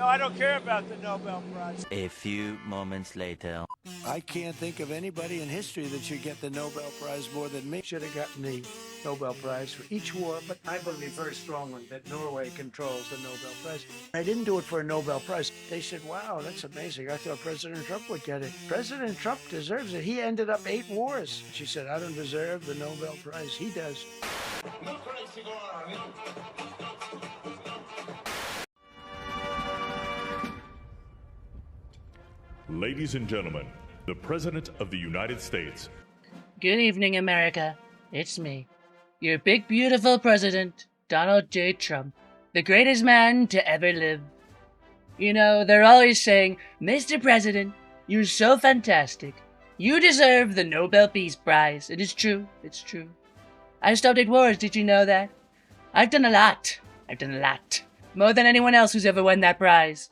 No, I don't care about the Nobel Prize. A few moments later. I can't think of anybody in history that should get the Nobel Prize more than me. Should have gotten the Nobel Prize for each war, but I believe very strongly that Norway controls the Nobel Prize. I didn't do it for a Nobel Prize. They said, wow, that's amazing. I thought President Trump would get it. President Trump deserves it. He ended up 8 wars. She said, I don't deserve the Nobel Prize. He does. Ladies and gentlemen, the President of the United States. Good evening, America. It's me, your big, beautiful president, Donald J. Trump, the greatest man to ever live. You know, they're always saying, Mr. President, you're so fantastic. You deserve the Nobel Peace Prize. It is true. It's true. I stopped 8 wars. Did you know that? I've done a lot. More than anyone else who's ever won that prize.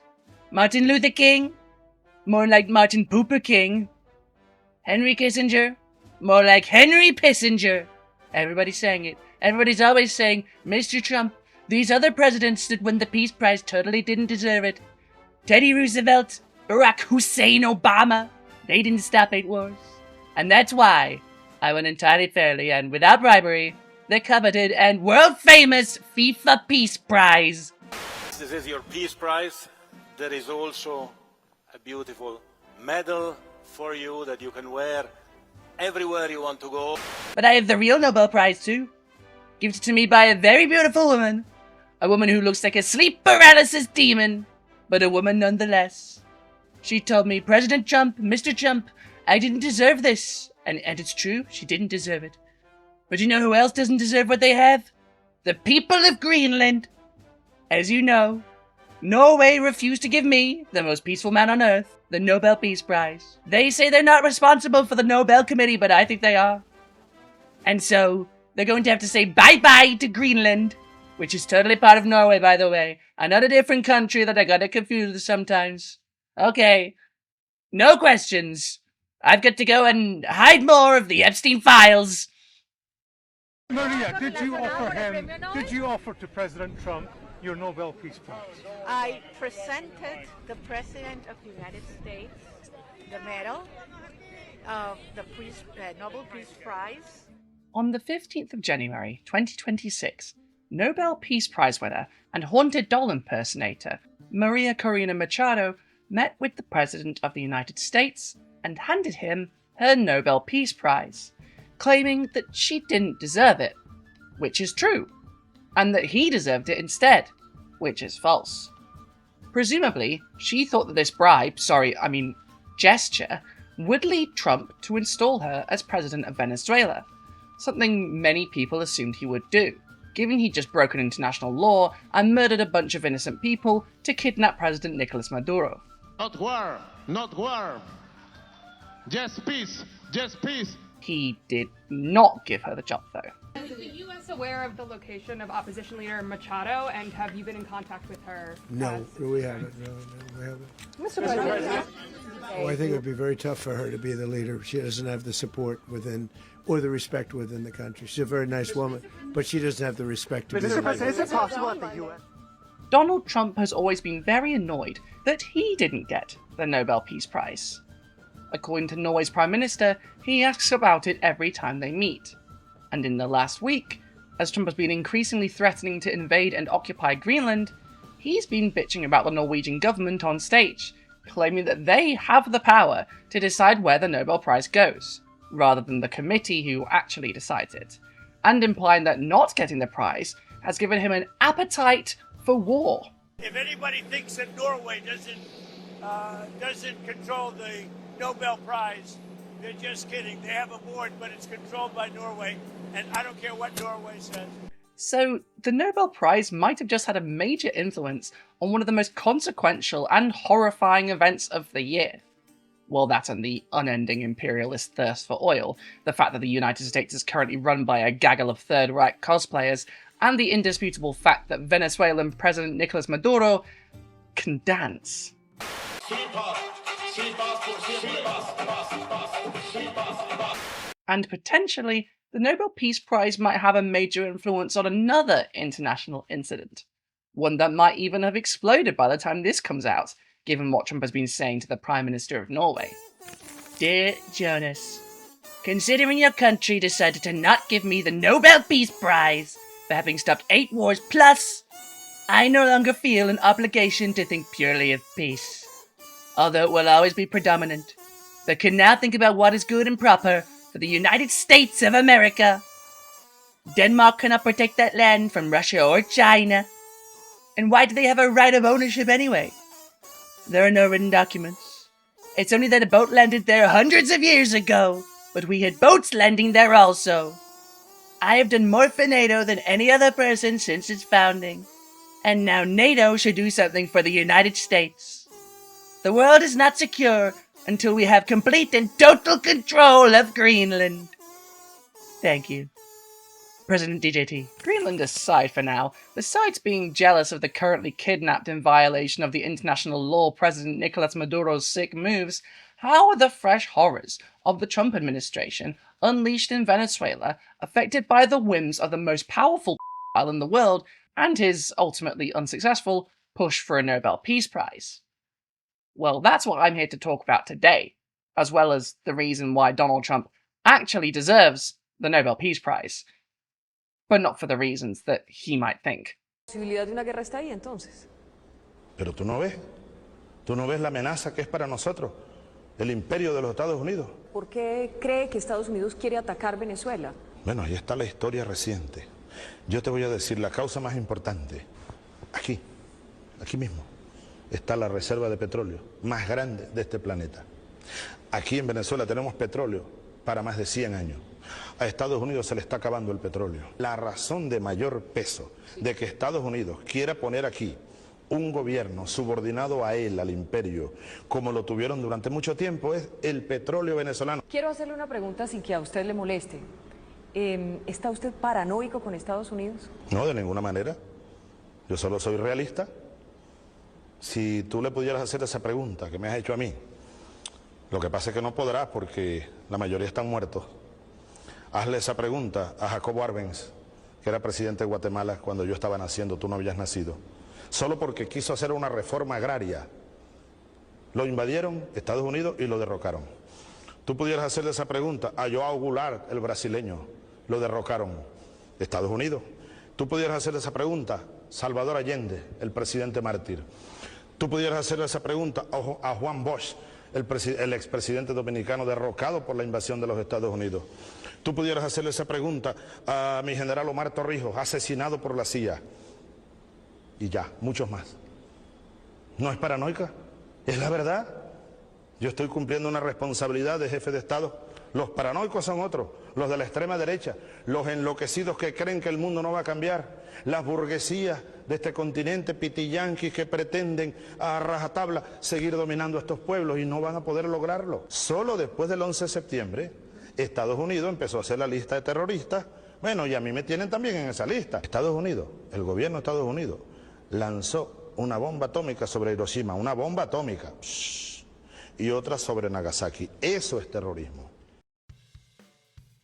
Martin Luther King? More like Martin Pooper King. Henry Kissinger? More like Henry Pissinger. Everybody's saying it. Everybody's always saying, Mr. Trump, these other presidents that won the Peace Prize totally didn't deserve it. Teddy Roosevelt, Barack Hussein Obama, they didn't stop 8 wars. And that's why I won entirely fairly and without bribery the coveted and world-famous FIFA Peace Prize. This is your Peace Prize. There is also a beautiful medal for you that you can wear everywhere you want to go. But I have the real Nobel Prize too. Gifted to me by a very beautiful woman. A woman who looks like a sleep paralysis demon, but a woman nonetheless. She told me, President Trump, Mr. Trump, I didn't deserve this. And it's true, she didn't deserve it. But you know who else doesn't deserve what they have? The people of Greenland. As you know, Norway refused to give me, the most peaceful man on earth, the Nobel Peace Prize. They say they're not responsible for the Nobel Committee, but I think they are. And so, they're going to have to say bye-bye to Greenland, which is totally part of Norway, by the way. Another different country that I gotta confuse with sometimes. Okay, no questions. I've got to go and hide more of the Epstein files. Maria, did you offer to President Trump your Nobel Peace Prize? I presented the President of the United States the medal of the Nobel Peace Prize. On the 15th of January 2026, Nobel Peace Prize winner and haunted doll impersonator Maria Corina Machado met with the President of the United States and handed him her Nobel Peace Prize, claiming that she didn't deserve it, which is true, and that he deserved it instead, which is false. Presumably, she thought that this gesture, would lead Trump to install her as president of Venezuela, something many people assumed he would do, given he'd just broken international law and murdered a bunch of innocent people to kidnap President Nicolas Maduro. Not war, not war. Just peace, just peace. He did not give her the job, though. Is the U.S. aware of the location of opposition leader Machado, and have you been in contact with her? No, we haven't. No, we haven't. Mr. President. Oh, I think it would be very tough for her to be the leader. She doesn't have the support within, or the respect within the country. She's a very nice woman, but she doesn't have the respect to be the leader. President, is it possible that the U.S. Donald Trump has always been very annoyed that he didn't get the Nobel Peace Prize. According to Norway's Prime Minister, he asks about it every time they meet. And in the last week, as Trump has been increasingly threatening to invade and occupy Greenland, he's been bitching about the Norwegian government on stage, claiming that they have the power to decide where the Nobel Prize goes, rather than the committee who actually decides it, and implying that not getting the prize has given him an appetite for war. If anybody thinks that Norway doesn't control the Nobel Prize, they're just kidding. They have a board, but it's controlled by Norway, and I don't care what Norway says. So, the Nobel Prize might have just had a major influence on one of the most consequential and horrifying events of the year. Well, that and the unending imperialist thirst for oil, the fact that the United States is currently run by a gaggle of Third Reich cosplayers, and the indisputable fact that Venezuelan President Nicolas Maduro can dance. And potentially, the Nobel Peace Prize might have a major influence on another international incident, One that might even have exploded by the time this comes out, given what Trump has been saying to the Prime Minister of Norway. Dear Jonas, considering your country decided to not give me the Nobel Peace Prize for having stopped 8 wars plus, I no longer feel an obligation to think purely of peace. Although it will always be predominant, but can now think about what is good and proper for the United States of America. Denmark cannot protect that land from Russia or China. And why do they have a right of ownership anyway? There are no written documents. It's only that a boat landed there hundreds of years ago, but we had boats landing there also. I have done more for NATO than any other person since its founding, and now NATO should do something for the United States. The world is not secure until we have complete and total control of Greenland. Thank you. President DJT. Greenland aside for now, besides being jealous of the currently kidnapped in violation of the international law President Nicolas Maduro's sick moves, how are the fresh horrors of the Trump administration unleashed in Venezuela affected by the whims of the most powerful in the world and his ultimately unsuccessful push for a Nobel Peace Prize? Well, that's what I'm here to talk about today, as well as the reason why Donald Trump actually deserves the Nobel Peace Prize. But not for the reasons that he might think. ¿La posibilidad de una guerra está ahí entonces? Pero tú no ves la amenaza que es para nosotros, el imperio de los Estados Unidos. ¿Por qué cree que Estados Unidos quiere atacar Venezuela? Bueno, ahí está la historia reciente. Yo te voy a decir la causa más importante. Aquí mismo, está la reserva de petróleo más grande de este planeta. Aquí en Venezuela tenemos petróleo para más de 100 años. A Estados Unidos se le está acabando el petróleo. La razón de mayor peso de que Estados Unidos quiera poner aquí un gobierno subordinado a él, al imperio, como lo tuvieron durante mucho tiempo, es el petróleo venezolano. Quiero hacerle una pregunta sin que a usted le moleste. ¿Está usted paranoico con Estados Unidos? No, de ninguna manera. Yo solo soy realista. Si tú le pudieras hacer esa pregunta que me has hecho a mí, lo que pasa es que no podrás porque la mayoría están muertos. Hazle esa pregunta a Jacobo Arbenz, que era presidente de Guatemala cuando yo estaba naciendo, tú no habías nacido. Solo porque quiso hacer una reforma agraria. Lo invadieron Estados Unidos y lo derrocaron. Tú pudieras hacerle esa pregunta a João Goulart, el brasileño. Lo derrocaron Estados Unidos. Tú pudieras hacerle esa pregunta a Salvador Allende, el presidente mártir. Tú pudieras hacerle esa pregunta a Juan Bosch, el expresidente dominicano derrocado por la invasión de los Estados Unidos. Tú pudieras hacerle esa pregunta a mi general Omar Torrijos, asesinado por la CIA. Y ya, muchos más. ¿No es paranoica? ¿Es la verdad? Yo estoy cumpliendo una responsabilidad de jefe de Estado. Los paranoicos son otros, los de la extrema derecha, los enloquecidos que creen que el mundo no va a cambiar, las burguesías de este continente, pitiyanquis que pretenden a rajatabla seguir dominando estos pueblos y no van a poder lograrlo. Solo después del 11 de septiembre, Estados Unidos empezó a hacer la lista de terroristas. Bueno, y a mí me tienen también en esa lista. Estados Unidos, el gobierno de Estados Unidos, lanzó una bomba atómica sobre Hiroshima, una bomba atómica, y otra sobre Nagasaki. Eso es terrorismo.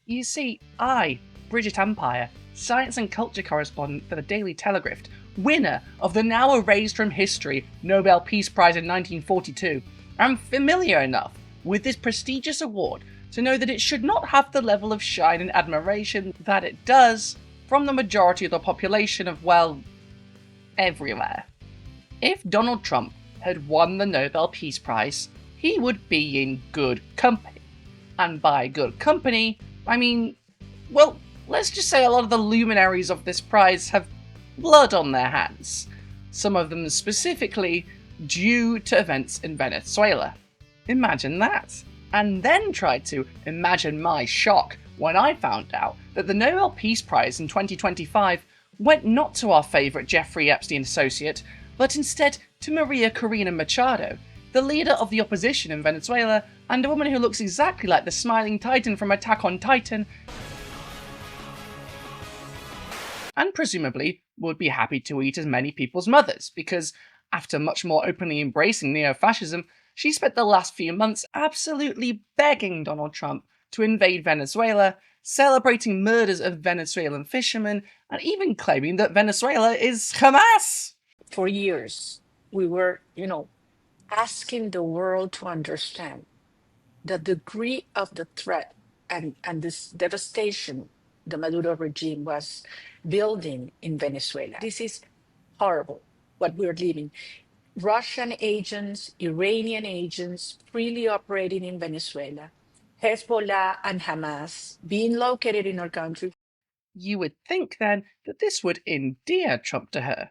You see, I, Brigitte Empire, science and culture correspondent for the Daily Telegraph, winner of the now erased from history Nobel Peace Prize in 1942, am familiar enough with this prestigious award to know that it should not have the level of shine and admiration that it does from the majority of the population of, well, everywhere. If Donald Trump had won the Nobel Peace Prize, he would be in good company. And by good company, I mean, well, let's just say a lot of the luminaries of this prize have blood on their hands. Some of them specifically due to events in Venezuela. Imagine that. And then try to imagine my shock when I found out that the Nobel Peace Prize in 2025 went not to our favourite Jeffrey Epstein associate, but instead to Maria Corina Machado, the leader of the opposition in Venezuela, and a woman who looks exactly like the smiling Titan from Attack on Titan, and presumably would be happy to eat as many people's mothers, because after much more openly embracing neo-fascism, she spent the last few months absolutely begging Donald Trump to invade Venezuela, celebrating murders of Venezuelan fishermen, and even claiming that Venezuela is Hamas. for years, we were, asking the world to understand the degree of the threat and this devastation the Maduro regime was building in Venezuela. This is horrible, what we're living. Russian agents, Iranian agents freely operating in Venezuela, Hezbollah and Hamas being located in our country. You would think then that this would endear Trump to her.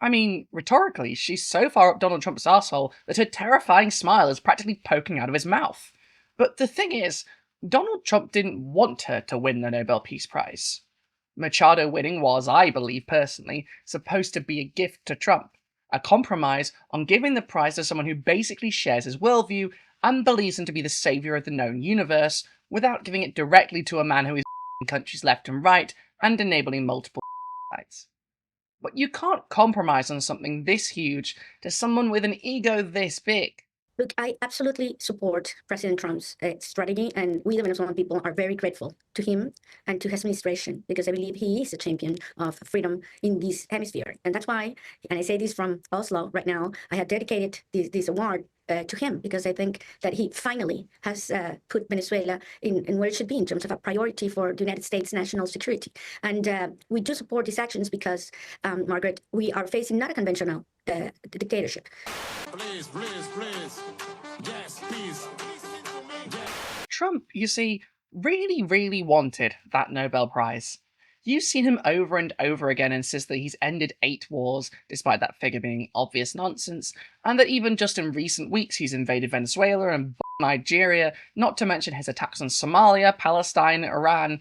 I mean, rhetorically, she's so far up Donald Trump's arsehole that her terrifying smile is practically poking out of his mouth. But the thing is, Donald Trump didn't want her to win the Nobel Peace Prize. Machado winning was, I believe personally, supposed to be a gift to Trump, a compromise on giving the prize to someone who basically shares his worldview and believes him to be the saviour of the known universe, without giving it directly to a man who is countries left and right and enabling multiple sides. But you can't compromise on something this huge to someone with an ego this big. Look, I absolutely support President Trump's strategy, and we, the Venezuelan people, are very grateful to him and to his administration, because I believe he is a champion of freedom in this hemisphere. And that's why, and I say this from Oslo right now, I have dedicated this award to him, because I think that he finally has put Venezuela in where it should be in terms of a priority for the United States national security. And we do support these actions because, Margaret, we are facing not a conventional dictatorship. Please, please, please. Yes, please. Trump, you see, really wanted that Nobel Prize. You've seen him over and over again insist that he's ended 8 wars, despite that figure being obvious nonsense, and that even just in recent weeks he's invaded Venezuela and Nigeria, not to mention his attacks on Somalia, Palestine, Iran.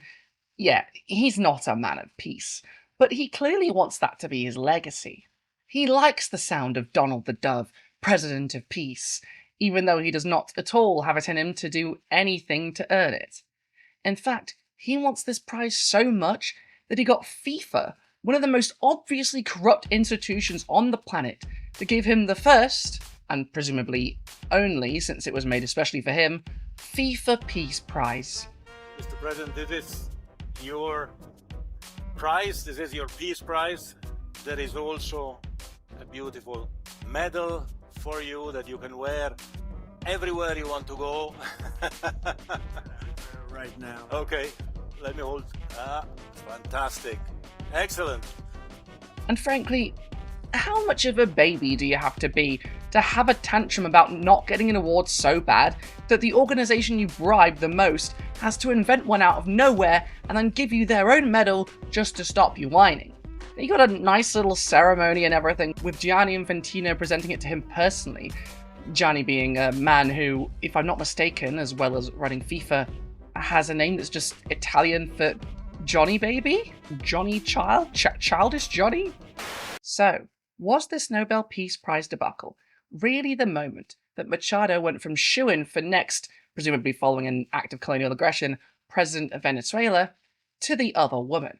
Yeah, he's not a man of peace, but he clearly wants that to be his legacy. He likes the sound of Donald the Dove, President of Peace, even though he does not at all have it in him to do anything to earn it. In fact, he wants this prize so much that he got FIFA, one of the most obviously corrupt institutions on the planet, to give him the first, and presumably only since it was made especially for him, FIFA Peace Prize. Mr. President, this is your prize, this is your Peace Prize. There is also a beautiful medal for you that you can wear everywhere you want to go. Right now. Okay, let me hold. Fantastic. Excellent. And frankly, how much of a baby do you have to have a tantrum about not getting an award so bad that the organisation you bribe the most has to invent one out of nowhere and then give you their own medal just to stop you whining? He got a nice little ceremony and everything, with Gianni Infantino presenting it to him personally. Gianni being a man who, if I'm not mistaken, as well as running FIFA, has a name that's just Italian for Johnny Baby? Johnny Child? Childish Johnny? So, was this Nobel Peace Prize debacle really the moment that Machado went from shoo-in for next, presumably following an act of colonial aggression, president of Venezuela, to the other woman?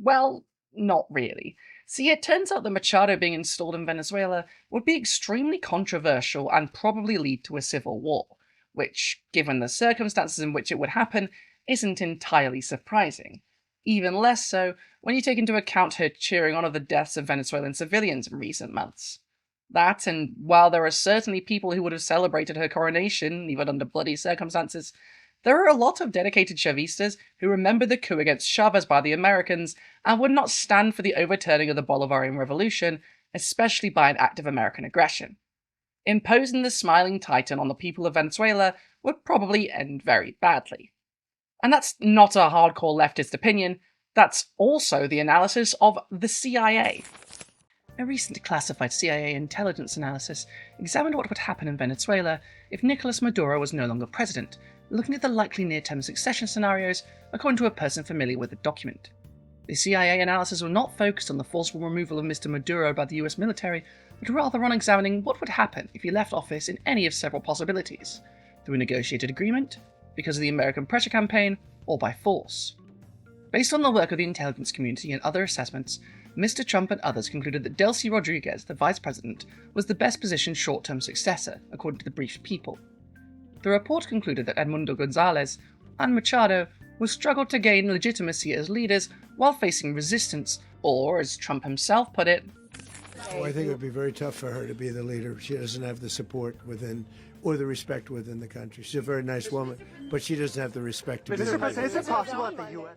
Well, not really. See, it turns out that Machado being installed in Venezuela would be extremely controversial and probably lead to a civil war, which, given the circumstances in which it would happen, isn't entirely surprising. Even less so when you take into account her cheering on of the deaths of Venezuelan civilians in recent months. That, and while there are certainly people who would have celebrated her coronation, even under bloody circumstances, there are a lot of dedicated Chavistas who remember the coup against Chavez by the Americans and would not stand for the overturning of the Bolivarian Revolution, especially by an act of American aggression. Imposing the smiling titan on the people of Venezuela would probably end very badly. And that's not a hardcore leftist opinion, that's also the analysis of the CIA. A recent classified CIA intelligence analysis examined what would happen in Venezuela if Nicolas Maduro was no longer president, looking at the likely near-term succession scenarios according to a person familiar with the document. The CIA analysis was not focused on the forceful removal of Mr. Maduro by the US military, but rather on examining what would happen if he left office in any of several possibilities, through a negotiated agreement, because of the American pressure campaign, or by force. Based on the work of the intelligence community and other assessments, Mr. Trump and others concluded that Delcy Rodriguez, the vice president, was the best positioned short-term successor, according to the briefed people. The report concluded that Edmundo Gonzalez and Machado would struggle to gain legitimacy as leaders while facing resistance, or, as Trump himself put it, Oh, I think it would be very tough for her to be the leader. She doesn't have the support within or the respect within the country. She's a very nice woman, but she doesn't have the respect to be the Mr. leader. President, is it possible that the U.S.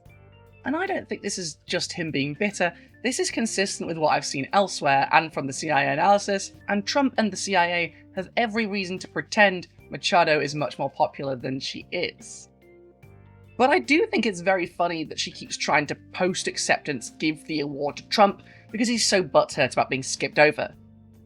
And I don't think this is just him being bitter. This is consistent with what I've seen elsewhere and from the CIA analysis, and Trump and the CIA have every reason to pretend Machado is much more popular than she is. But I do think it's very funny that she keeps trying to post-acceptance give the award to Trump because he's so butthurt about being skipped over.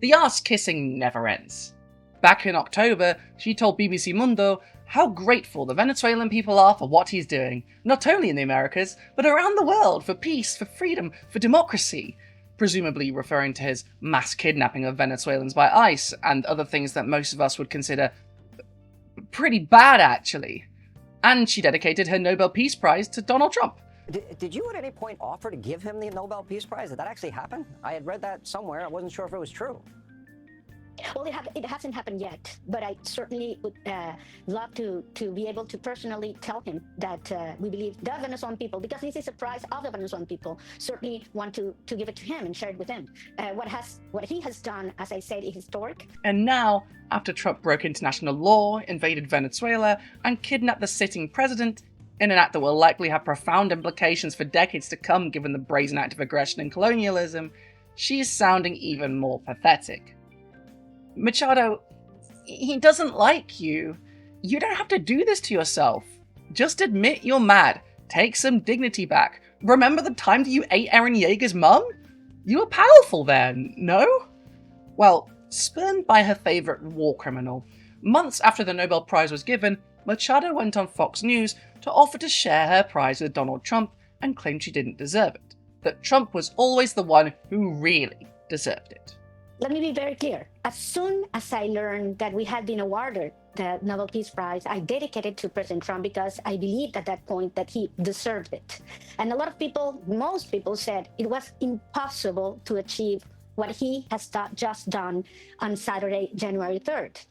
The arse-kissing never ends. Back in October, she told BBC Mundo how grateful the Venezuelan people are for what he's doing, not only in the Americas, but around the world, for peace, for freedom, for democracy, presumably referring to his mass kidnapping of Venezuelans by ICE and other things that most of us would consider pretty bad, actually. And she dedicated her Nobel Peace Prize to Donald Trump. Did you at any point offer to give him the Nobel Peace Prize? Did that actually happen? I had read that somewhere. I wasn't sure if it was true. Well, it hasn't happened yet, but I certainly would love to be able to personally tell him that we believe the Venezuelan people, because this is a prize of the Venezuelan people, certainly want to give it to him and share it with him. What he has done, as I said, is historic. And now, after Trump broke international law, invaded Venezuela, and kidnapped the sitting president, in an act that will likely have profound implications for decades to come given the brazen act of aggression and colonialism, she's sounding even more pathetic. Machado, he doesn't like you. You don't have to do this to yourself. Just admit you're mad. Take some dignity back. Remember the time that you ate Aaron Yeager's mum? You were powerful then, no? Well, spurned by her favourite war criminal, months after the Nobel Prize was given, Machado went on Fox News to offer to share her prize with Donald Trump and claimed she didn't deserve it. That Trump was always the one who really deserved it. Let me be very clear. As soon as I learned that we had been awarded the Nobel Peace Prize, I dedicated to President Trump because I believed at that point that he deserved it. And a lot of people, most people said it was impossible to achieve what he has just done on Saturday, January 3rd.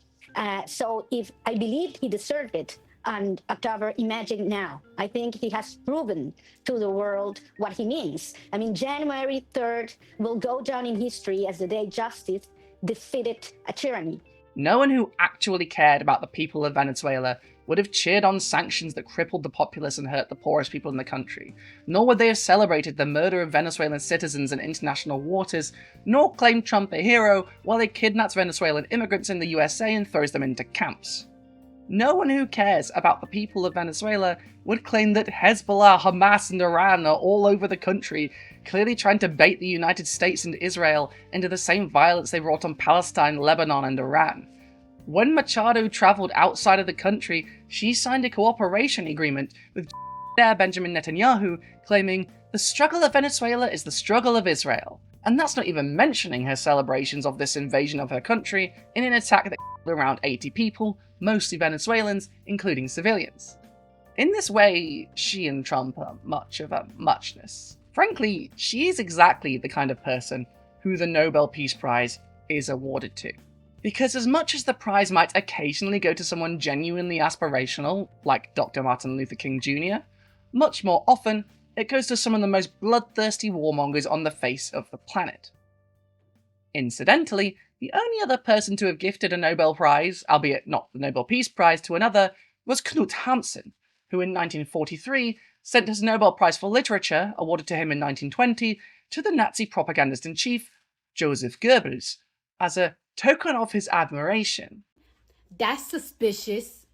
So if I believed he deserved it, and October, imagine now. I think he has proven to the world what he means. I mean, January 3rd will go down in history as the day justice defeated a tyranny. No one who actually cared about the people of Venezuela would have cheered on sanctions that crippled the populace and hurt the poorest people in the country, nor would they have celebrated the murder of Venezuelan citizens in international waters, nor claimed Trump a hero while he kidnaps Venezuelan immigrants in the USA and throws them into camps. No one who cares about the people of Venezuela would claim that Hezbollah, Hamas, and Iran are all over the country, clearly trying to bait the United States and Israel into the same violence they wrought on Palestine, Lebanon, and Iran. When Machado travelled outside of the country, she signed a cooperation agreement with Benjamin Netanyahu, claiming, "The struggle of Venezuela is the struggle of Israel." And that's not even mentioning her celebrations of this invasion of her country in an attack that killed around 80 people, mostly Venezuelans, including civilians. In this way, she and Trump are much of a muchness. Frankly, she is exactly the kind of person who the Nobel Peace Prize is awarded to. Because as much as the prize might occasionally go to someone genuinely aspirational, like Dr. Martin Luther King Jr., much more often, it goes to some of the most bloodthirsty warmongers on the face of the planet. Incidentally, the only other person to have gifted a Nobel Prize, albeit not the Nobel Peace Prize, to another, was Knut Hamsun, who in 1943 sent his Nobel Prize for Literature, awarded to him in 1920, to the Nazi propagandist-in-chief, Joseph Goebbels, as a token of his admiration. That's suspicious.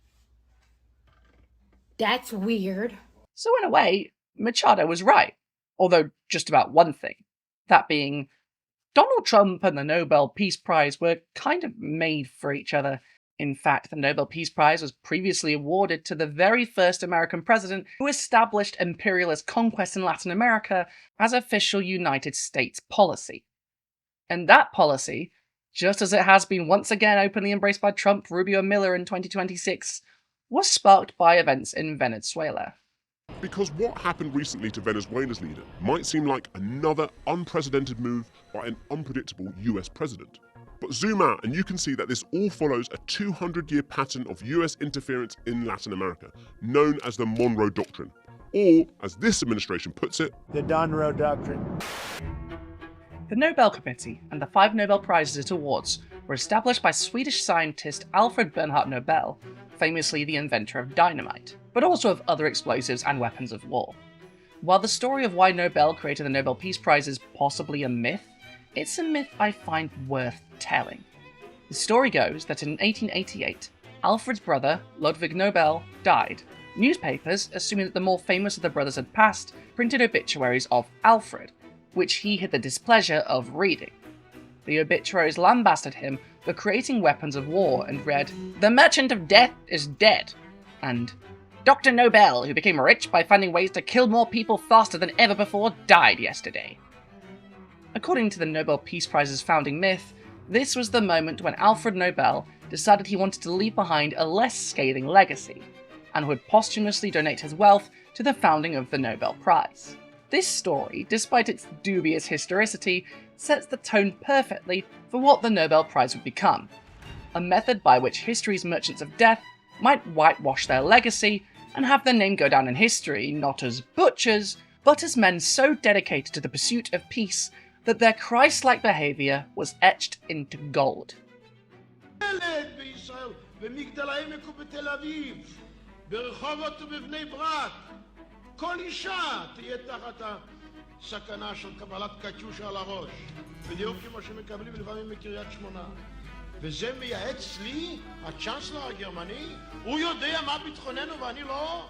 That's weird. So in a way, Machado was right, although just about one thing, that being, Donald Trump and the Nobel Peace Prize were kind of made for each other. In fact, the Nobel Peace Prize was previously awarded to the very first American president who established imperialist conquest in Latin America as official United States policy. And that policy, just as it has been once again openly embraced by Trump, Rubio, and Miller in 2026, was sparked by events in Venezuela. Because what happened recently to Venezuela's leader might seem like another unprecedented move by an unpredictable US president. But zoom out and you can see that this all follows a 200-year pattern of US interference in Latin America, known as the Monroe Doctrine, or, as this administration puts it, the Donroe Doctrine. The Nobel Committee and the 5 Nobel Prizes it awards were established by Swedish scientist Alfred Bernhard Nobel, famously the inventor of dynamite, but also of other explosives and weapons of war. While the story of why Nobel created the Nobel Peace Prize is possibly a myth, it's a myth I find worth telling. The story goes that in 1888, Alfred's brother, Ludwig Nobel, died. Newspapers, assuming that the more famous of the brothers had passed, printed obituaries of Alfred, which he had the displeasure of reading. The obituaries lambasted him for creating weapons of war and read, "The Merchant of Death is dead," and "Dr. Nobel, who became rich by finding ways to kill more people faster than ever before, died yesterday." According to the Nobel Peace Prize's founding myth, this was the moment when Alfred Nobel decided he wanted to leave behind a less scathing legacy, and would posthumously donate his wealth to the founding of the Nobel Prize. This story, despite its dubious historicity, sets the tone perfectly for what the Nobel Prize would become, a method by which history's merchants of death might whitewash their legacy and have their name go down in history not as butchers, but as men so dedicated to the pursuit of peace that their Christ-like behaviour was etched into gold. ברחובות ובבני ברק, כל אישה תהיה תחת הסכנה של קבלת קטיושה על הראש, בדיוק כמו שמקבלים לפעמים מקריית שמונה. וזה מייעץ לי, הצ'אנסלר הגרמני, הוא יודע מה ביטחוננו ואני לא,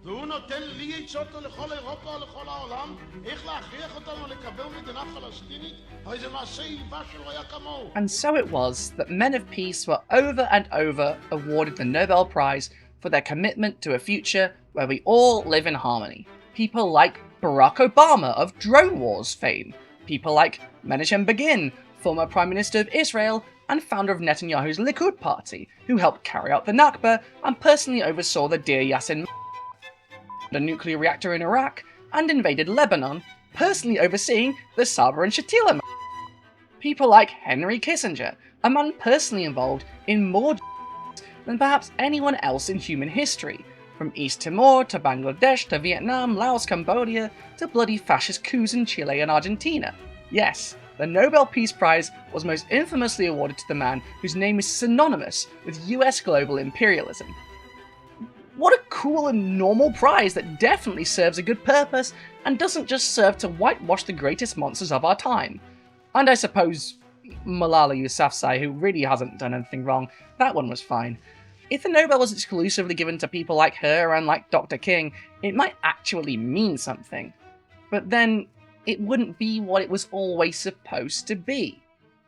והוא נותן לי עצות לכל אירופה ולכל העולם, איך להכריח אותנו לקבל מדינה פלסטינית, הרי זה מעשה איבה שלא היה כמוהו. And so it was that men of peace were over and over awarded the Nobel Prize for their commitment to a future where we all live in harmony. People like Barack Obama of drone wars fame, people like Menachem Begin, former Prime Minister of Israel and founder of Netanyahu's Likud party, who helped carry out the Nakba and personally oversaw the Deir Yassin the nuclear reactor in Iraq and invaded Lebanon, personally overseeing the Sabra and Shatila. People like Henry Kissinger, a man personally involved in more than perhaps anyone else in human history, from East Timor to Bangladesh to Vietnam, Laos, Cambodia, to bloody fascist coups in Chile and Argentina. Yes, the Nobel Peace Prize was most infamously awarded to the man whose name is synonymous with US global imperialism. What a cool and normal prize that definitely serves a good purpose and doesn't just serve to whitewash the greatest monsters of our time. And I suppose Malala Yousafzai, who really hasn't done anything wrong, that one was fine. If the Nobel was exclusively given to people like her and like Dr. King, it might actually mean something. But then, it wouldn't be what it was always supposed to be.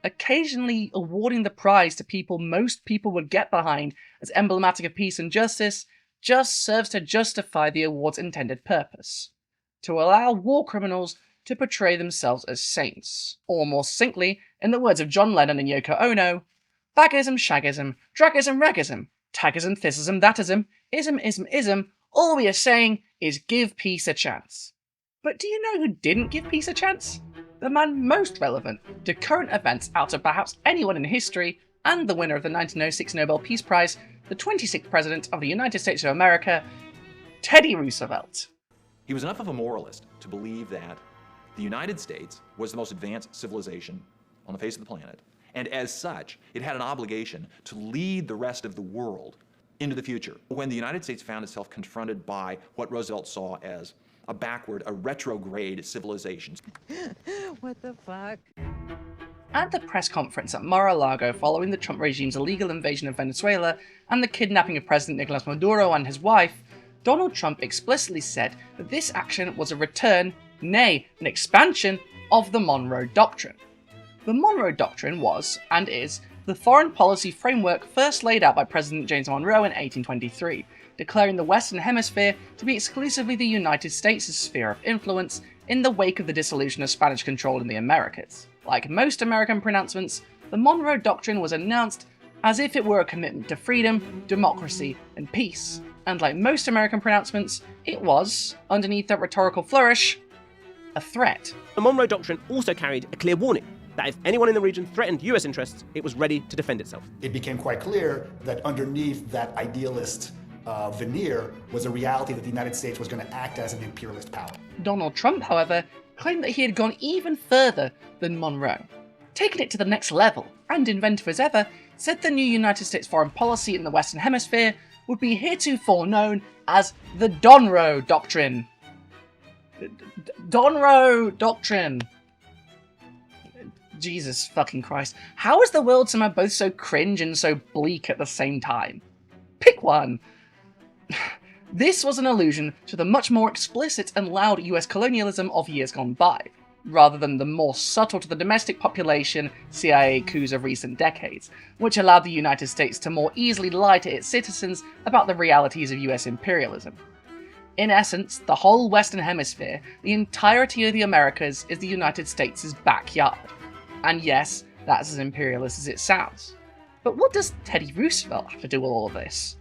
Occasionally awarding the prize to people most people would get behind as emblematic of peace and justice just serves to justify the award's intended purpose. To allow war criminals to portray themselves as saints. Or more succinctly, in the words of John Lennon and Yoko Ono, baggism, shaggism, druggism, reggism, taggism, thisism, thatism, ism, all we are saying is give peace a chance. But do you know who didn't give peace a chance? The man most relevant to current events out of perhaps anyone in history, and the winner of the 1906 Nobel Peace Prize, the 26th President of the United States of America, Teddy Roosevelt. He was enough of a moralist to believe that the United States was the most advanced civilization on the face of the planet, and as such, it had an obligation to lead the rest of the world into the future. When the United States found itself confronted by what Roosevelt saw as a retrograde civilization. What the fuck? At the press conference at Mar-a-Lago following the Trump regime's illegal invasion of Venezuela and the kidnapping of President Nicolas Maduro and his wife, Donald Trump explicitly said that this action was a return, nay, an expansion, of the Monroe Doctrine. The Monroe Doctrine was, and is, the foreign policy framework first laid out by President James Monroe in 1823, declaring the Western Hemisphere to be exclusively the United States' sphere of influence in the wake of the dissolution of Spanish control in the Americas. Like most American pronouncements, the Monroe Doctrine was announced as if it were a commitment to freedom, democracy, and peace. And like most American pronouncements, it was, underneath that rhetorical flourish, a threat. The Monroe Doctrine also carried a clear warning that if anyone in the region threatened US interests, it was ready to defend itself. It became quite clear that underneath that idealist veneer was a reality that the United States was going to act as an imperialist power. Donald Trump, however, claimed that he had gone even further than Monroe, taken it to the next level, and inventive as ever, said the new United States foreign policy in the Western Hemisphere would be heretofore known as the Donroe Doctrine. Donroe Doctrine. Jesus fucking Christ. How is the world somehow both so cringe and so bleak at the same time? Pick one! This was an allusion to the much more explicit and loud US colonialism of years gone by, rather than the more subtle to the domestic population CIA coups of recent decades, which allowed the United States to more easily lie to its citizens about the realities of US imperialism. In essence, the whole Western Hemisphere, the entirety of the Americas, is the United States' backyard. And yes, that's as imperialist as it sounds. But what does Teddy Roosevelt have to do with all of this?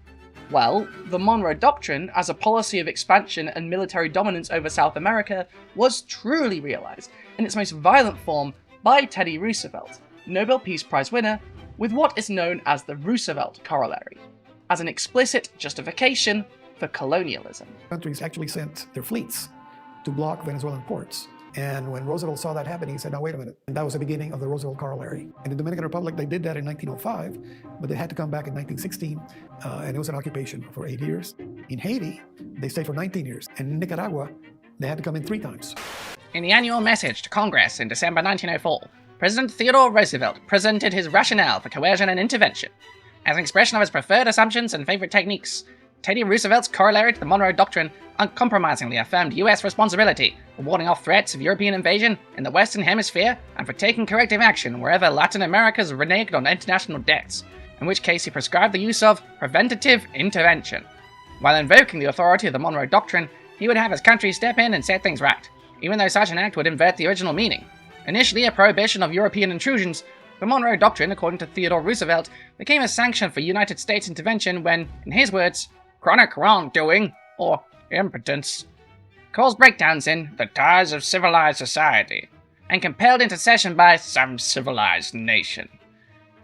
Well, the Monroe Doctrine, as a policy of expansion and military dominance over South America, was truly realized, in its most violent form, by Teddy Roosevelt, Nobel Peace Prize winner, with what is known as the Roosevelt corollary, as an explicit justification for colonialism. Countries actually sent their fleets to block Venezuelan ports. And when Roosevelt saw that happening, he said, now wait a minute. And that was the beginning of the Roosevelt corollary. In the Dominican Republic, they did that in 1905, but they had to come back in 1916, and it was an occupation for 8 years. In Haiti, they stayed for 19 years. And in Nicaragua, they had to come in 3 times. In the annual message to Congress in December 1904, President Theodore Roosevelt presented his rationale for coercion and intervention. As an expression of his preferred assumptions and favorite techniques, Teddy Roosevelt's corollary to the Monroe Doctrine uncompromisingly affirmed US responsibility for warding off threats of European invasion in the Western Hemisphere and for taking corrective action wherever Latin America's reneged on international debts, in which case he prescribed the use of preventative intervention. While invoking the authority of the Monroe Doctrine, he would have his country step in and set things right, even though such an act would invert the original meaning. Initially a prohibition of European intrusions, the Monroe Doctrine, according to Theodore Roosevelt, became a sanction for United States intervention when, in his words, chronic wrongdoing, or impotence, caused breakdowns in the ties of civilized society, and compelled intercession by some civilized nation.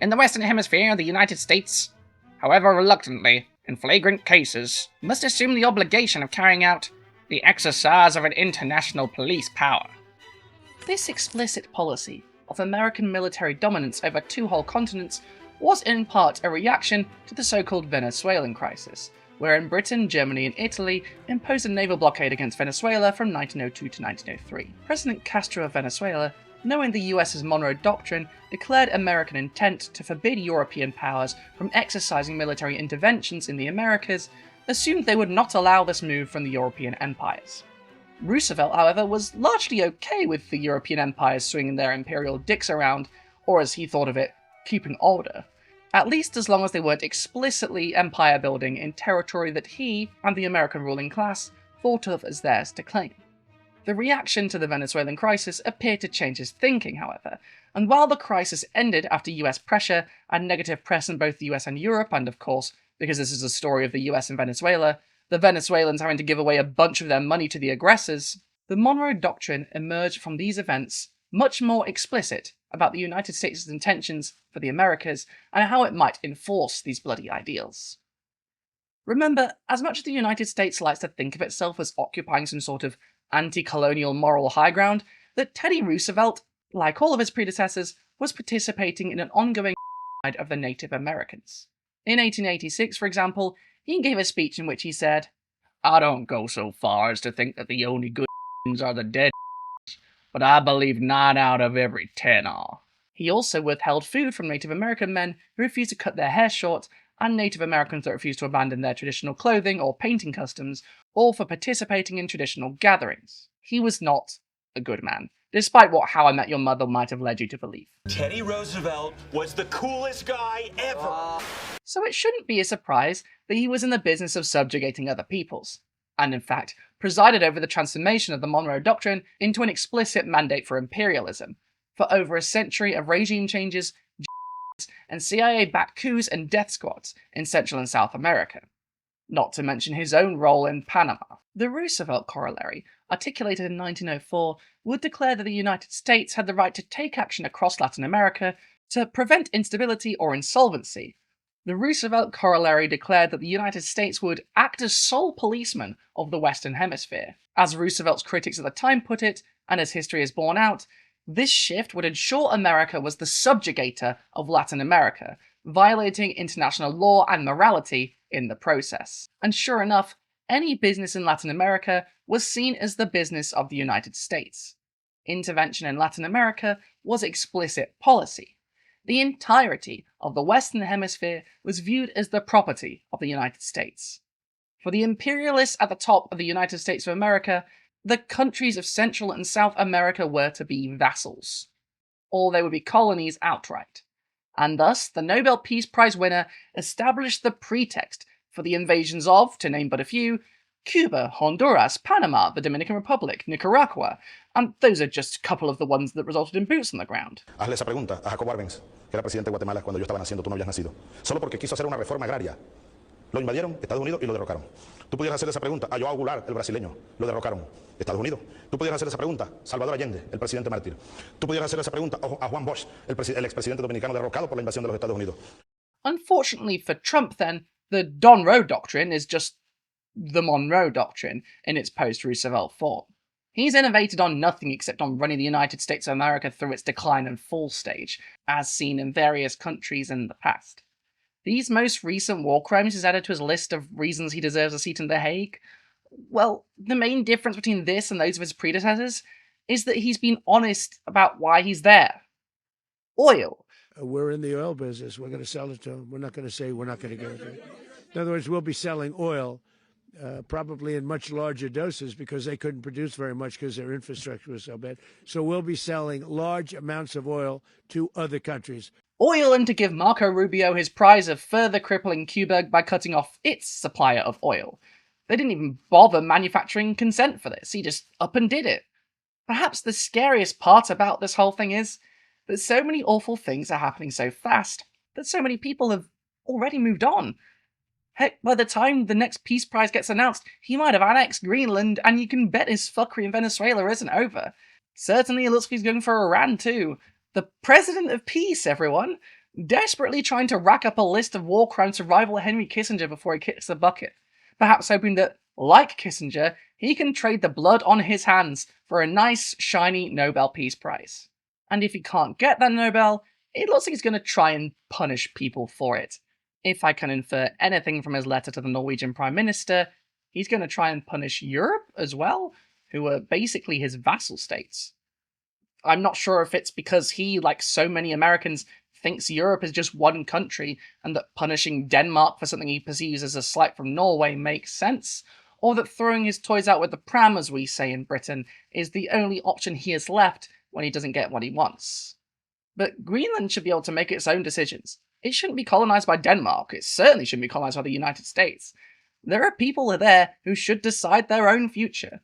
In the Western Hemisphere, the United States, however reluctantly, in flagrant cases, must assume the obligation of carrying out the exercise of an international police power. This explicit policy of American military dominance over 2 whole continents was in part a reaction to the so-called Venezuelan crisis, wherein Britain, Germany, and Italy imposed a naval blockade against Venezuela from 1902 to 1903. President Castro of Venezuela, knowing the US's Monroe Doctrine, declared American intent to forbid European powers from exercising military interventions in the Americas, assumed they would not allow this move from the European empires. Roosevelt, however, was largely okay with the European empires swinging their imperial dicks around, or as he thought of it, keeping order. At least as long as they weren't explicitly empire building in territory that he and the American ruling class thought of as theirs to claim. The reaction to the Venezuelan crisis appeared to change his thinking, however, and while the crisis ended after US pressure and negative press in both the US and Europe, and of course, because this is a story of the US and Venezuela, the Venezuelans having to give away a bunch of their money to the aggressors, the Monroe Doctrine emerged from these events much more explicit about the United States' intentions for the Americas and how it might enforce these bloody ideals. Remember, as much as the United States likes to think of itself as occupying some sort of anti-colonial moral high ground, that Teddy Roosevelt, like all of his predecessors, was participating in an ongoing genocide of the Native Americans. In 1886, for example, he gave a speech in which he said, "I don't go so far as to think that the only good are the dead, but I believe 9 out of every 10 are." He also withheld food from Native American men who refused to cut their hair short, and Native Americans that refused to abandon their traditional clothing or painting customs, all for participating in traditional gatherings. He was not a good man, despite what How I Met Your Mother might have led you to believe. Teddy Roosevelt was the coolest guy ever! So it shouldn't be a surprise that he was in the business of subjugating other peoples, and in fact, presided over the transformation of the Monroe Doctrine into an explicit mandate for imperialism, for over a century of regime changes, and CIA-backed coups and death squads in Central and South America. Not to mention his own role in Panama. The Roosevelt corollary, articulated in 1904, would declare that the United States had the right to take action across Latin America to prevent instability or insolvency. The Roosevelt corollary declared that the United States would act as sole policeman of the Western Hemisphere. As Roosevelt's critics at the time put it, and as history has borne out, this shift would ensure America was the subjugator of Latin America, violating international law and morality in the process. And sure enough, any business in Latin America was seen as the business of the United States. Intervention in Latin America was explicit policy. The entirety of the Western Hemisphere was viewed as the property of the United States. For the imperialists at the top of the United States of America, the countries of Central and South America were to be vassals, or they would be colonies outright. And thus, the Nobel Peace Prize winner established the pretext for the invasions of, to name but a few, Cuba, Honduras, Panama, the Dominican Republic, Nicaragua, and those are just a couple of the ones that resulted in boots on the ground. Hazle esa pregunta a Jacobo Arbenz, que era presidente de Guatemala cuando yo estaba naciendo, tú no habías nacido. Solo porque quiso hacer una reforma agraria. Lo invadieron Estados Unidos y lo derrocaron. Tú pudieras hacer esa pregunta a João Goulart, el brasileño. Lo derrocaron Estados Unidos. Tú pudieras hacer esa pregunta a Salvador Allende, el presidente mártir. Tú pudieras hacer esa pregunta a Juan Bosch, el expresidente dominicano derrocado por la invasión de los Estados Unidos. Unfortunately for Trump, then, the Don Roe Doctrine is just the Monroe Doctrine in its post-Roosevelt form. He's innovated on nothing except on running the United States of America through its decline and fall stage, as seen in various countries in the past. These most recent war crimes he's added to his list of reasons he deserves a seat in The Hague. Well, the main difference between this and those of his predecessors is that he's been honest about why he's there. Oil. We're in the oil business. We're going to sell it to them. We're not going to say we're not going to get it. In other words, we'll be selling oil probably in much larger doses because they couldn't produce very much because their infrastructure was so bad. So we'll be selling large amounts of oil to other countries. Oil, and to give Marco Rubio his prize of further crippling Cuba by cutting off its supplier of oil. They didn't even bother manufacturing consent for this, he just up and did it. Perhaps the scariest part about this whole thing is that so many awful things are happening so fast that so many people have already moved on. Heck, by the time the next Peace Prize gets announced, he might have annexed Greenland, and you can bet his fuckery in Venezuela isn't over. Certainly it looks like he's going for Iran too. The President of Peace, everyone! Desperately trying to rack up a list of war crimes to rival Henry Kissinger before he kicks the bucket. Perhaps hoping that, like Kissinger, he can trade the blood on his hands for a nice, shiny Nobel Peace Prize. And if he can't get that Nobel, it looks like he's going to try and punish people for it. If I can infer anything from his letter to the Norwegian Prime Minister, he's going to try and punish Europe as well, who are basically his vassal states. I'm not sure if it's because he, like so many Americans, thinks Europe is just one country, and that punishing Denmark for something he perceives as a slight from Norway makes sense, or that throwing his toys out with the pram, as we say in Britain, is the only option he has left when he doesn't get what he wants. But Greenland should be able to make its own decisions. It shouldn't be colonized by Denmark. It certainly shouldn't be colonized by the United States. There are people there who should decide their own future.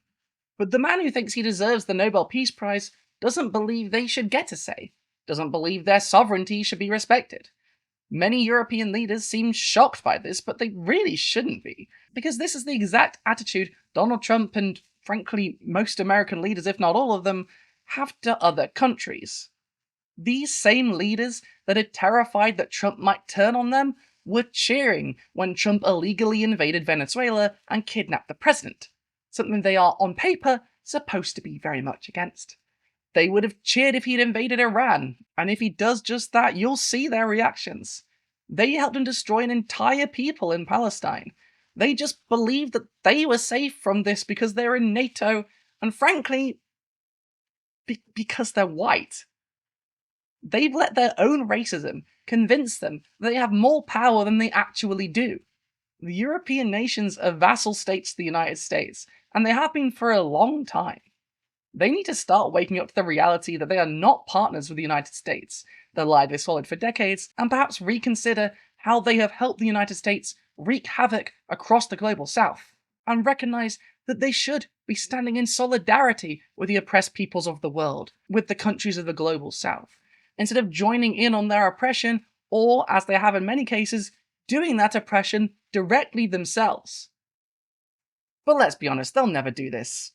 But the man who thinks he deserves the Nobel Peace Prize doesn't believe they should get a say, doesn't believe their sovereignty should be respected. Many European leaders seem shocked by this, but they really shouldn't be, because this is the exact attitude Donald Trump and, frankly, most American leaders, if not all of them, have to other countries. These same leaders that are terrified that Trump might turn on them were cheering when Trump illegally invaded Venezuela and kidnapped the president, something they are, on paper, supposed to be very much against. They would have cheered if he'd invaded Iran, and if he does just that, you'll see their reactions. They helped him destroy an entire people in Palestine. They just believed that they were safe from this because they're in NATO, and frankly, because they're white. They've let their own racism convince them that they have more power than they actually do. The European nations are vassal states to the United States, and they have been for a long time. They need to start waking up to the reality that they are not partners with the United States, the lie they swallowed for decades, and perhaps reconsider how they have helped the United States wreak havoc across the global south, and recognize that they should be standing in solidarity with the oppressed peoples of the world, with the countries of the global south, instead of joining in on their oppression, or, as they have in many cases, doing that oppression directly themselves. But let's be honest, they'll never do this.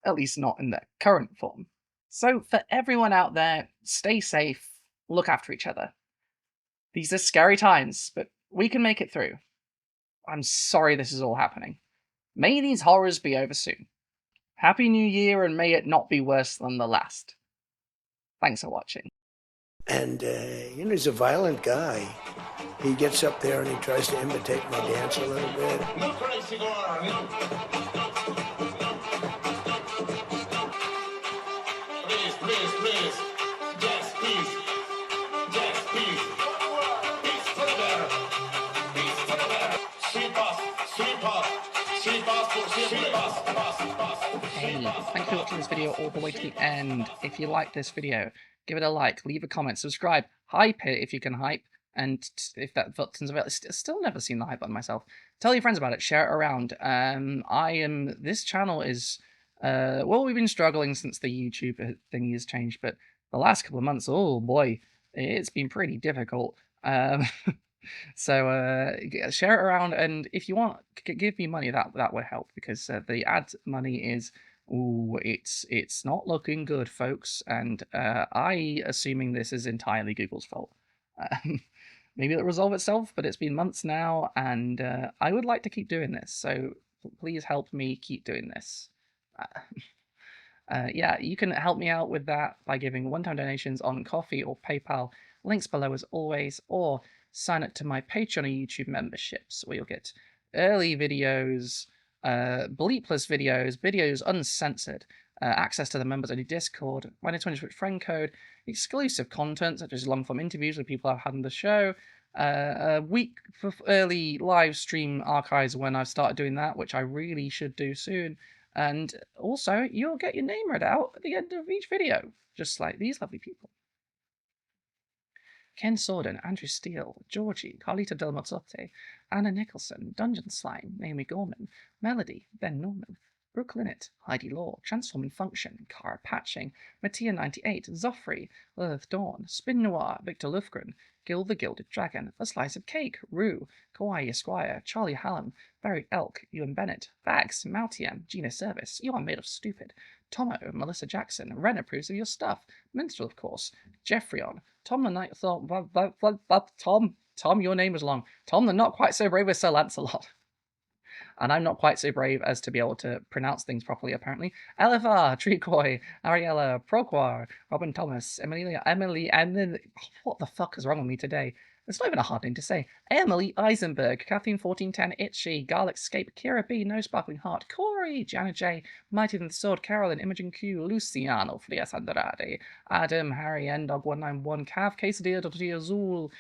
At least not in their current form. So for everyone out there, stay safe, look after each other. These are scary times, but we can make it through. I'm sorry this is all happening. May these horrors be over soon. Happy New Year, and may it not be worse than the last. Thanks for watching. And, he's a violent guy. He gets up there and he tries to imitate my dance a little bit. Please. Yes, please. Yes, please. Peace forever. Peace forever. Hey, thanks for watching this video all the way to the end. If you like this video, give it a like, leave a comment, subscribe, hype it if you can hype, and if that button's available, still never seen the hype button myself. Tell your friends about it, share it around. This channel is, well, we've been struggling since the YouTube thingy has changed, but the last couple of months, oh boy, it's been pretty difficult. So share it around, and if you want, give me money. That would help, because the ad money is, ooh, it's not looking good, folks. And assuming this is entirely Google's fault. Maybe it'll resolve itself, but it's been months now, and I would like to keep doing this. So please help me keep doing this. Yeah, you can help me out with that by giving one-time donations on Ko-fi or PayPal. Links below as always, or sign up to my Patreon or YouTube memberships, where you'll get early videos, bleepless videos uncensored, access to the members only Discord, my 20 friend code, exclusive content such as long-form interviews with people I've had on the show, a week for early live stream archives when I've started doing that, which I really should do soon. And also, you'll get your name read out at the end of each video, just like these lovely people. Ken Sorden, Andrew Steele, Georgie, Carlita Del Mazzotte, Anna Nicholson, Dungeon Slime, Naomi Gorman, Melody, Ben Norman, Brooke Linnett, Heidi Law, Transforming Function, Cara Patching, Mattia98, Zoffrey, Lilith Dawn, Spin Noir, Victor Lufgren, Gil the Gilded Dragon, A Slice of Cake, Rue, Kawaii Esquire, Charlie Hallam, Barry Elk, Ewan Bennett, Bags, Moutian, Gina Service, You Are Made of Stupid, Tomo, Melissa Jackson, Ren approves of your stuff, Minstrel of course, Jeffreyon, Tom the Night Thought, Tom, your name is long, Tom the Not Quite So Brave with Sir Lancelot. And I'm not quite so brave as to be able to pronounce things properly, apparently. LFR, Treacoy, Ariella, Proquar, Robin Thomas, Emily, and then, what the fuck is wrong with me today? It's not even a hard name to say. Emily Eisenberg, Kathleen 1410, Itchy, Garlic Scape, Kira B, No Sparkling Heart, Corey, Janet J, Mighty than the Sword, Carolyn, Imogen Q, Luciano, Frias Andrade, Adam, Harry, Ndog 191, Cav, Quesadilla, Tortilla Azul,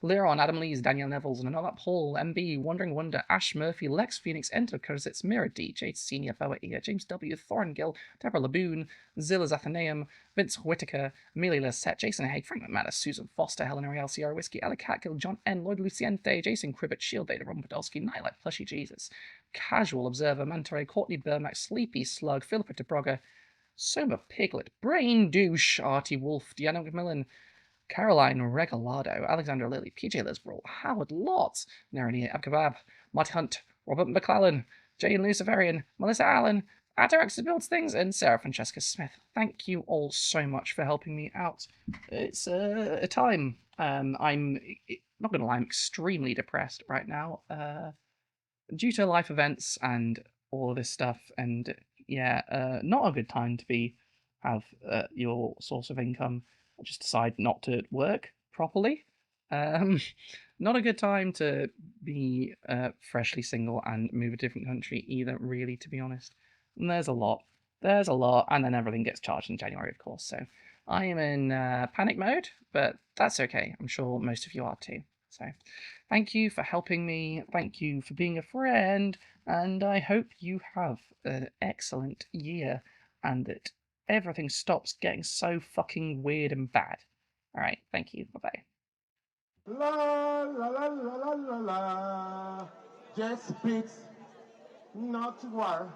Liron, Adam Lees, Daniel Nevels, and another Paul, MB, Wandering Wonder, Ash Murphy, Lex Phoenix, Enter Curtis, Mirror D, Jade Senior, Boa Ear, James W, Thorngill, Deborah Laboon, Zilla's Athenaeum, Vince Whitaker, Amelia Lissette, Jason Haig, Frank McManus, Susan Foster, Helen Ariel, Sierra Whiskey, Ella Catgill, John N, Lloyd Luciente, Jason Cribbett, Shield Data, Ron Podolsky, Nightlight, Plushy Jesus, Casual Observer, Mantare, Courtney Burmack, Sleepy Slug, Philippa DeBrogger, Soma Piglet, Brain Douche, Artie Wolf, Deanna McMillan, Caroline Regalado, Alexandra Lilly, PJ Lisbrough, Howard Lott, Narani Abkebab, Marty Hunt, Robert McClellan, Jane Luciferian, Melissa Allen, Atarax Builds Things, and Sarah Francesca Smith. Thank you all so much for helping me out. It's a time. I'm not going to lie, I'm extremely depressed right now due to life events and all of this stuff. And yeah, not a good time to have your source of income just decide not to work properly. Not a good time to be freshly single and move a different country either, really, to be honest. And there's a lot, and then everything gets charged in January, of course. So I am in panic mode, but that's okay. I'm sure most of you are too. So thank you for helping me. Thank you for being a friend. And I hope you have an excellent year and that everything stops getting so fucking weird and bad. All right, thank you. Bye-bye. La la la la la la la. Just peace, not war.